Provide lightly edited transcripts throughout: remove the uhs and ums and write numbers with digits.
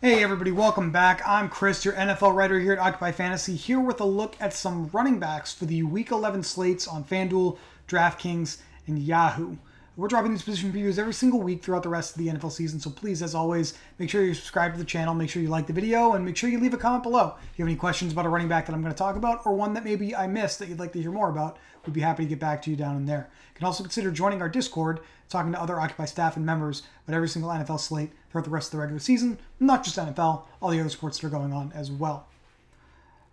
Hey everybody, welcome back. I'm Chris, your NFL writer here at Occupy Fantasy, here with a look at some running backs for the Week 11 slates on FanDuel, DraftKings, and Yahoo. We're dropping these position previews every single week throughout the rest of the NFL season, so please, as always, make sure you subscribe to the channel, make sure you like the video, and make sure you leave a comment below. If you have any questions about a running back that I'm going to talk about, or one that maybe I missed that you'd like to hear more about, we'd be happy to get back to you down in there. You can also consider joining our Discord, talking to other Occupy staff and members about every single NFL slate throughout the rest of the regular season, not just NFL, all the other sports that are going on as well.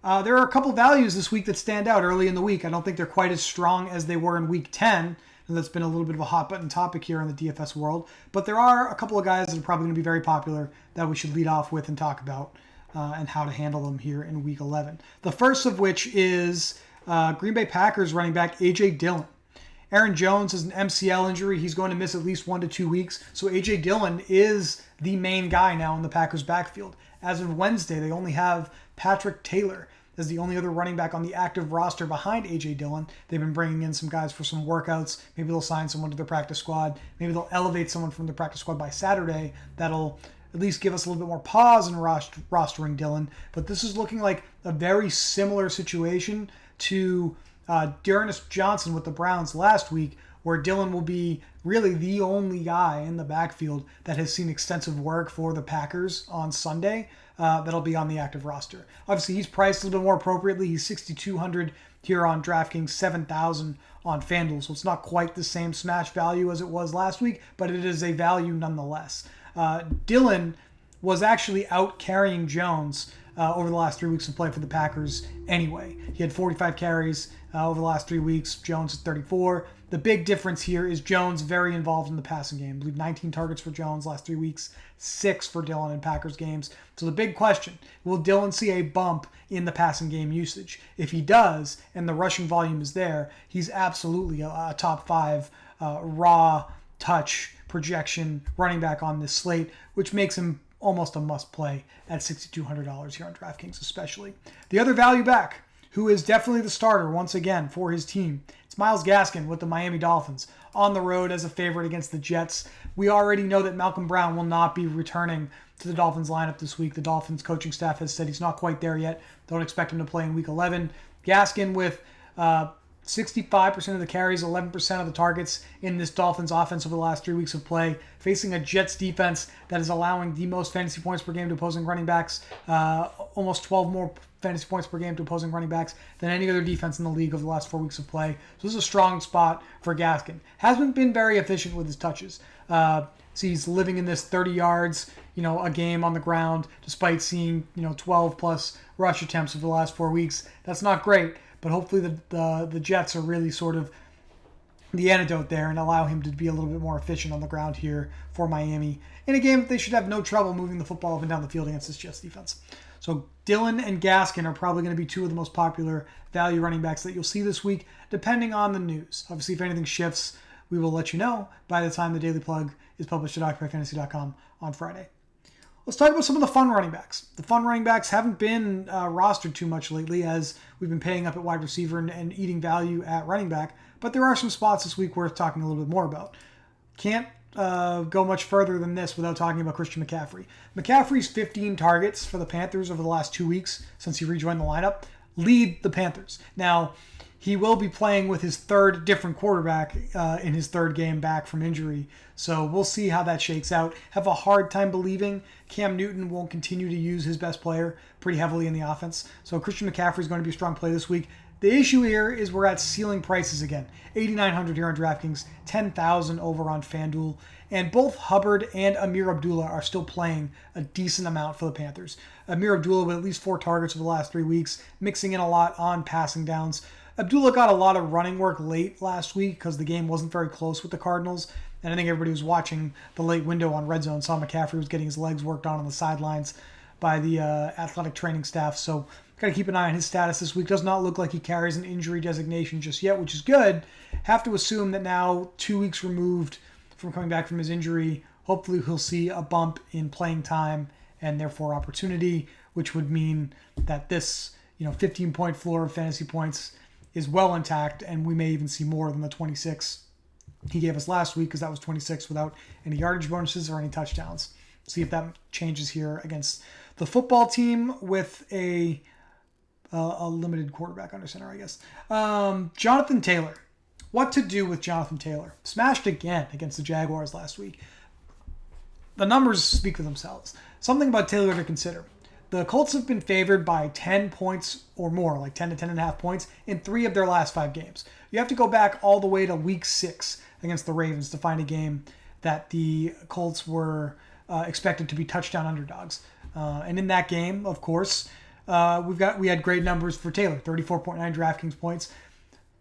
There are a couple values this week that stand out early in the week. I don't think they're quite as strong as they were in Week 10, and that's been a little bit of a hot button topic here in the DFS world. But there are a couple of guys that are probably going to be very popular that we should lead off with and talk about and how to handle them here in Week 11. The first of which is Green Bay Packers running back A.J. Dillon. Aaron Jones has an MCL injury. He's going to miss at least 1 to 2 weeks. So A.J. Dillon is the main guy now in the Packers backfield. As of Wednesday, they only have Patrick Taylor as the only other running back on the active roster behind A.J. Dillon. They've been bringing in some guys for some workouts. Maybe they'll sign someone to their practice squad. Maybe they'll elevate someone from the practice squad by Saturday. That'll at least give us a little bit more pause in rostering Dillon. But this is looking like a very similar situation to Darrell Johnson with the Browns last week, where Dillon will be really the only guy in the backfield that has seen extensive work for the Packers on Sunday that'll be on the active roster. Obviously, he's priced a little bit more appropriately. He's $6,200 here on DraftKings, $7,000 on FanDuel, so it's not quite the same smash value as it was last week, but it is a value nonetheless. Dillon was actually out carrying Jones over the last 3 weeks of play for the Packers anyway. He had 45 carries over the last 3 weeks. Jones is 34. The big difference here is Jones very involved in the passing game. I believe 19 targets for Jones last 3 weeks, 6 for Dillon in Packers games. So the big question, will Dillon see a bump in the passing game usage? If he does, and the rushing volume is there, he's absolutely a top 5 raw touch projection running back on this slate, which makes him almost a must-play at $6,200 here on DraftKings especially. The other value back, who is definitely the starter once again for his team, it's Myles Gaskin with the Miami Dolphins on the road as a favorite against the Jets. We already know that Malcolm Brown will not be returning to the Dolphins lineup this week. The Dolphins coaching staff has said he's not quite there yet. Don't expect him to play in Week 11. Gaskin with 65% of the carries, 11% of the targets in this Dolphins offense over the last 3 weeks of play, facing a Jets defense that is allowing the most fantasy points per game to opposing running backs, almost 12 more fantasy points per game to opposing running backs than any other defense in the league over the last 4 weeks of play. So this is a strong spot for Gaskin. Hasn't been very efficient with his touches. So he's living in this 30 yards, a game on the ground, despite seeing, 12 plus rush attempts over the last 4 weeks. That's not great. But hopefully the Jets are really sort of the antidote there and allow him to be a little bit more efficient on the ground here for Miami in a game that they should have no trouble moving the football up and down the field against this Jets defense. So Dillon and Gaskin are probably going to be two of the most popular value running backs that you'll see this week, depending on the news. Obviously, if anything shifts, we will let you know by the time the Daily Plug is published at OccupyFantasy.com on Friday. Let's talk about some of the fun running backs. The fun running backs haven't been rostered too much lately as we've been paying up at wide receiver and eating value at running back, but there are some spots this week worth talking a little bit more about. Can't go much further than this without talking about Christian McCaffrey. McCaffrey's 15 targets for the Panthers over the last 2 weeks since he rejoined the lineup lead the Panthers. Now, he will be playing with his third different quarterback in his third game back from injury. So we'll see how that shakes out. Have a hard time believing Cam Newton won't continue to use his best player pretty heavily in the offense. So Christian McCaffrey is going to be a strong play this week. The issue here is we're at ceiling prices again. $8,900 here on DraftKings, $10,000 over on FanDuel. And both Hubbard and Amir Abdullah are still playing a decent amount for the Panthers. Amir Abdullah with at least 4 targets over the last 3 weeks, mixing in a lot on passing downs. Abdullah got a lot of running work late last week because the game wasn't very close with the Cardinals. And I think everybody was watching the late window on Red Zone, saw McCaffrey was getting his legs worked on the sidelines by the athletic training staff. So got to keep an eye on his status this week. Does not look like he carries an injury designation just yet, which is good. Have to assume that now, 2 weeks removed from coming back from his injury, hopefully he'll see a bump in playing time and therefore opportunity, which would mean that this 15-point floor of fantasy points is well intact, and we may even see more than the 26 he gave us last week, because that was 26 without any yardage bonuses or any touchdowns. See if that changes here against the football team with a limited quarterback under center, I guess. Jonathan Taylor. What to do with Jonathan Taylor? Smashed again against the Jaguars last week. The numbers speak for themselves. Something about Taylor to consider. The Colts have been favored by 10 points or more, like 10 to 10.5 points, in 3 of their last 5 games. You have to go back all the way to week 6 against the Ravens to find a game that the Colts were expected to be touchdown underdogs. And in that game, of course, we had great numbers for Taylor, 34.9 DraftKings points.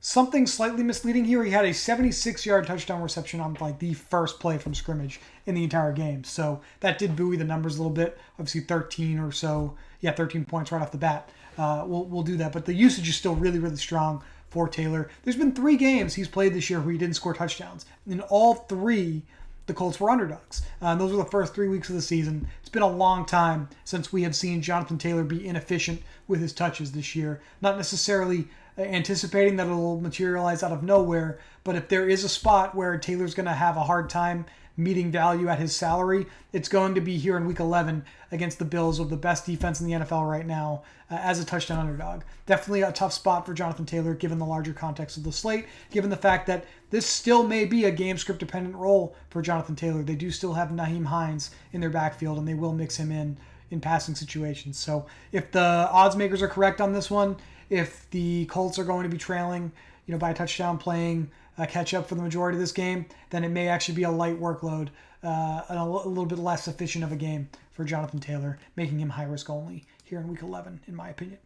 Something slightly misleading here. He had a 76-yard touchdown reception on like the first play from scrimmage in the entire game. So that did buoy the numbers a little bit. Obviously 13 or so. Yeah, 13 points right off the bat. We'll do that. But the usage is still really, really strong for Taylor. There's been 3 games he's played this year where he didn't score touchdowns. In all 3, the Colts were underdogs. Those were the first 3 weeks of the season. It's been a long time since we have seen Jonathan Taylor be inefficient with his touches this year. Not necessarily anticipating that it'll materialize out of nowhere, but if there is a spot where Taylor's going to have a hard time meeting value at his salary, it's going to be here in Week 11 against the Bills, with the best defense in the NFL right now, as a touchdown underdog. Definitely a tough spot for Jonathan Taylor, given the larger context of the slate, given the fact that this still may be a game script dependent role for Jonathan Taylor. They do still have Nyheim Hines in their backfield, and they will mix him in passing situations. So if the odds makers are correct on this one, if the Colts are going to be trailing, by a touchdown, playing catch up for the majority of this game, then it may actually be a light workload, and a little bit less efficient of a game for Jonathan Taylor, making him high risk only here in Week 11, in my opinion.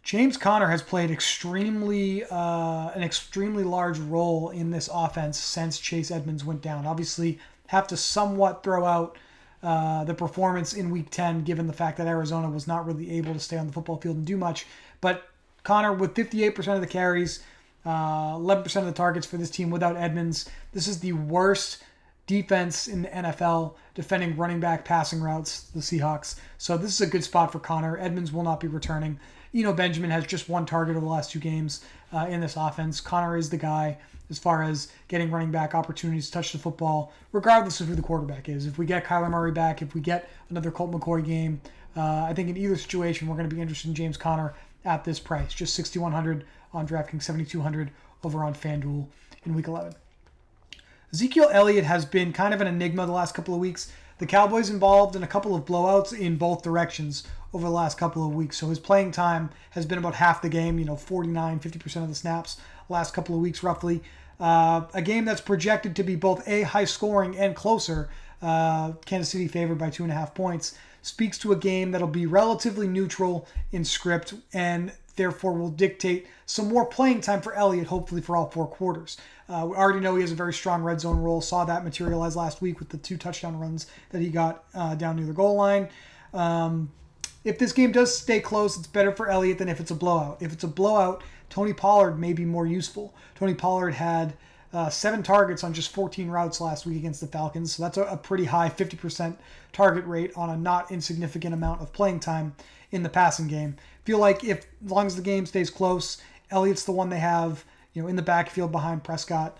James Conner has played an extremely large role in this offense since Chase Edmonds went down. Obviously, have to somewhat throw out the performance in Week 10, given the fact that Arizona was not really able to stay on the football field and do much. But Conner, with 58% of the carries, 11% of the targets for this team without Edmonds. This is the worst defense in the NFL defending running back passing routes, the Seahawks. So this is a good spot for Conner. Edmonds will not be returning. Benjamin has just 1 target over the last 2 games in this offense. Conner is the guy as far as getting running back opportunities to touch the football, regardless of who the quarterback is. If we get Kyler Murray back, if we get another Colt McCoy game, I think in either situation we're going to be interested in James Conner at this price. Just 6,100 on DraftKings, 7,200 over on FanDuel in Week 11. Ezekiel Elliott has been kind of an enigma the last couple of weeks. The Cowboys involved in a couple of blowouts in both directions over the last couple of weeks. So his playing time has been about half the game, 49, 50% of the snaps last couple of weeks roughly. A game that's projected to be both high scoring and closer. Kansas City favored by 2.5 points. Speaks to a game that'll be relatively neutral in script and therefore will dictate some more playing time for Elliott, hopefully for all 4 quarters. We already know he has a very strong red zone role. Saw that materialize last week with the 2 touchdown runs that he got down near the goal line. If this game does stay close, it's better for Elliott than if it's a blowout. If it's a blowout, Tony Pollard may be more useful. Tony Pollard had 7 targets on just 14 routes last week against the Falcons. So that's a pretty high 50% target rate on a not insignificant amount of playing time in the passing game. Feel like as long as the game stays close, Elliott's the one they have, in the backfield behind Prescott.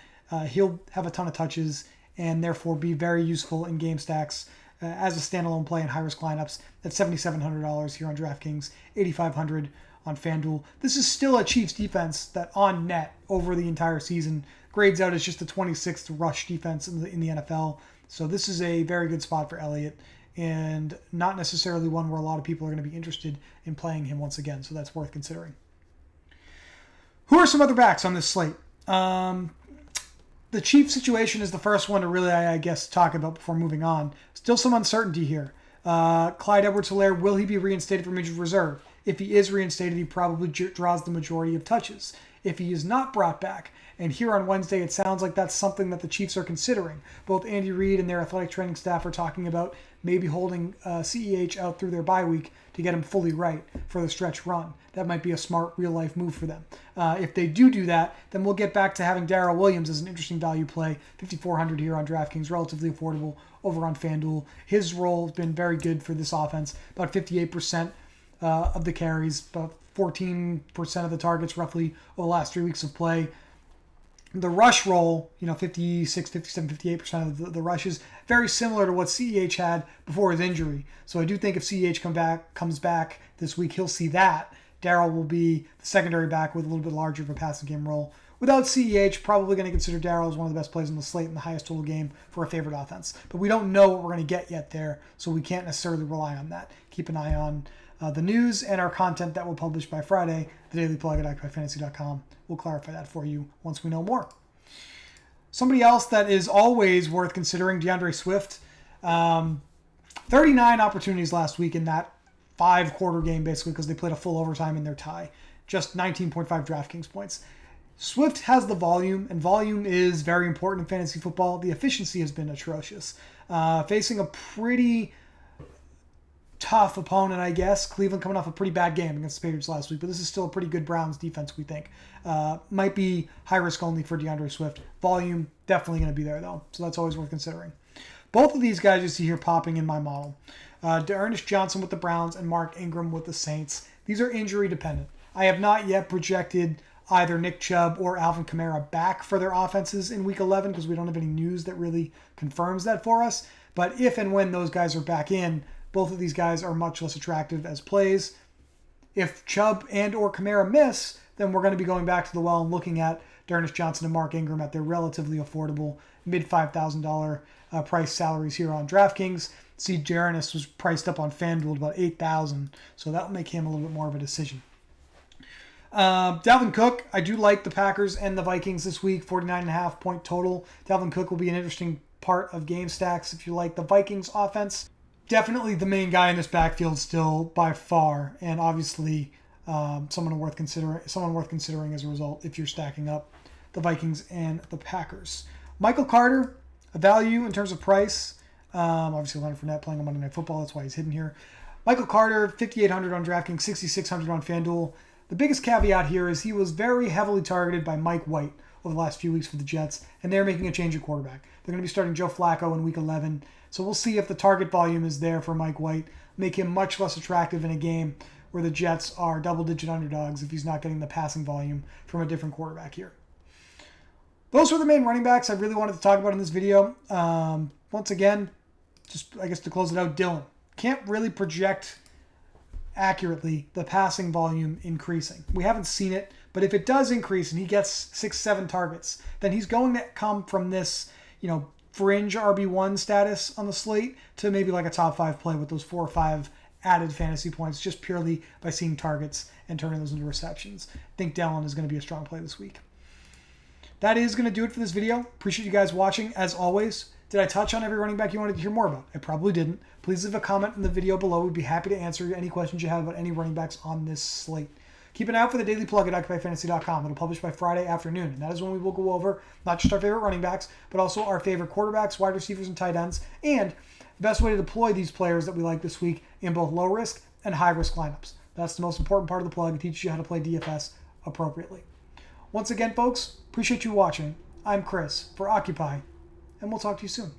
He'll have a ton of touches and therefore be very useful in game stacks as a standalone play in high-risk lineups at $7,700 here on DraftKings, $8,500 on FanDuel. This is still a Chiefs defense that on net over the entire season grades out as just the 26th rush defense in the NFL. So this is a very good spot for Elliott and not necessarily one where a lot of people are going to be interested in playing him once again. So that's worth considering. Who are some other backs on this slate? The Chiefs situation is the first one to really, I guess, talk about before moving on. Still some uncertainty here. Clyde Edwards-Helaire, will he be reinstated from injured reserve? If he is reinstated, he probably draws the majority of touches. If he is not brought back, and here on Wednesday it sounds like that's something that the Chiefs are considering. Both Andy Reid and their athletic training staff are talking about maybe holding CEH out through their bye week to get him fully right for the stretch run. That might be a smart real-life move for them. If they do that, then we'll get back to having Darrell Williams as an interesting value play. $5,400 here on DraftKings, relatively affordable over on FanDuel. His role has been very good for this offense, about 58% of the carries, about 14% of the targets roughly over the last 3 weeks of play. The rush roll, 56, 57, 58% of the rushes, very similar to what CEH had before his injury. So I do think if CEH comes back this week, he'll see that. Darrell will be the secondary back with a little bit larger of a passing game role. Without CEH, probably going to consider Darrell as one of the best plays on the slate and the highest total game for a favorite offense. But we don't know what we're going to get yet there, so we can't necessarily rely on that. Keep an eye on the news and our content that we'll publish by Friday. The Daily Plug at occupyfantasy.com will clarify that for you once we know more. Somebody else that is always worth considering, DAndre Swift. 39 opportunities last week in that 5-quarter game, basically, because they played a full overtime in their tie. Just 19.5 DraftKings points. Swift has the volume, and volume is very important in fantasy football. The efficiency has been atrocious. Facing a pretty tough opponent, I guess. Cleveland coming off a pretty bad game against the Patriots last week, but this is still a pretty good Browns defense, we think. Might be high risk only for DAndre Swift. Volume, definitely going to be there, though, so that's always worth considering. Both of these guys you see here popping in my model. D'Ernest Johnson with the Browns and Mark Ingram with the Saints. These are injury dependent. I have not yet projected either Nick Chubb or Alvin Kamara back for their offenses in Week 11 because we don't have any news that really confirms that for us. But if and when those guys are back in, both of these guys are much less attractive as plays. If Chubb and or Kamara miss, then we're going to be going back to the well and looking at D'Ernest Johnson and Mark Ingram at their relatively affordable mid-$5,000 price salaries here on DraftKings. See, D'Ernest was priced up on FanDuel about $8,000, so that will make him a little bit more of a decision. Dalvin Cook, I do like the Packers and the Vikings this week, 49.5 point total. Dalvin Cook will be an interesting part of game stacks if you like the Vikings offense. Definitely the main guy in this backfield still by far, and obviously someone worth considering as a result if you're stacking up the Vikings and the Packers. Michael Carter, a value in terms of price. Obviously Leonard Fournette playing on Monday Night Football, that's why he's hidden here. Michael Carter, 5,800 on DraftKings, 6,600 on FanDuel. The biggest caveat here is he was very heavily targeted by Mike White over the last few weeks for the Jets, and they're making a change at quarterback. They're going to be starting Joe Flacco in Week 11, so we'll see if the target volume is there for Mike White, make him much less attractive in a game where the Jets are double-digit underdogs if he's not getting the passing volume from a different quarterback here. Those were the main running backs I really wanted to talk about in this video. Once again, just I guess to close it out, Dillon. Can't really project accurately the passing volume increasing. We haven't seen it, but if it does increase and he gets 6-7 targets, then he's going to come from this, fringe RB1 status on the slate to maybe like a top 5 play with those 4 or 5 added fantasy points just purely by seeing targets and turning those into receptions. I think Dillon is going to be a strong play this week. That is going to do it for this video. Appreciate you guys watching as always. Did I touch on every running back you wanted to hear more about? I probably didn't. Please leave a comment in the video below. We'd be happy to answer any questions you have about any running backs on this slate. Keep an eye out for the Daily Plug at occupyfantasy.com. It'll publish by Friday afternoon, and that is when we will go over not just our favorite running backs, but also our favorite quarterbacks, wide receivers, and tight ends, and the best way to deploy these players that we like this week in both low-risk and high-risk lineups. That's the most important part of the plug. It teaches you how to play DFS appropriately. Once again, folks, appreciate you watching. I'm Chris for Occupy, and we'll talk to you soon.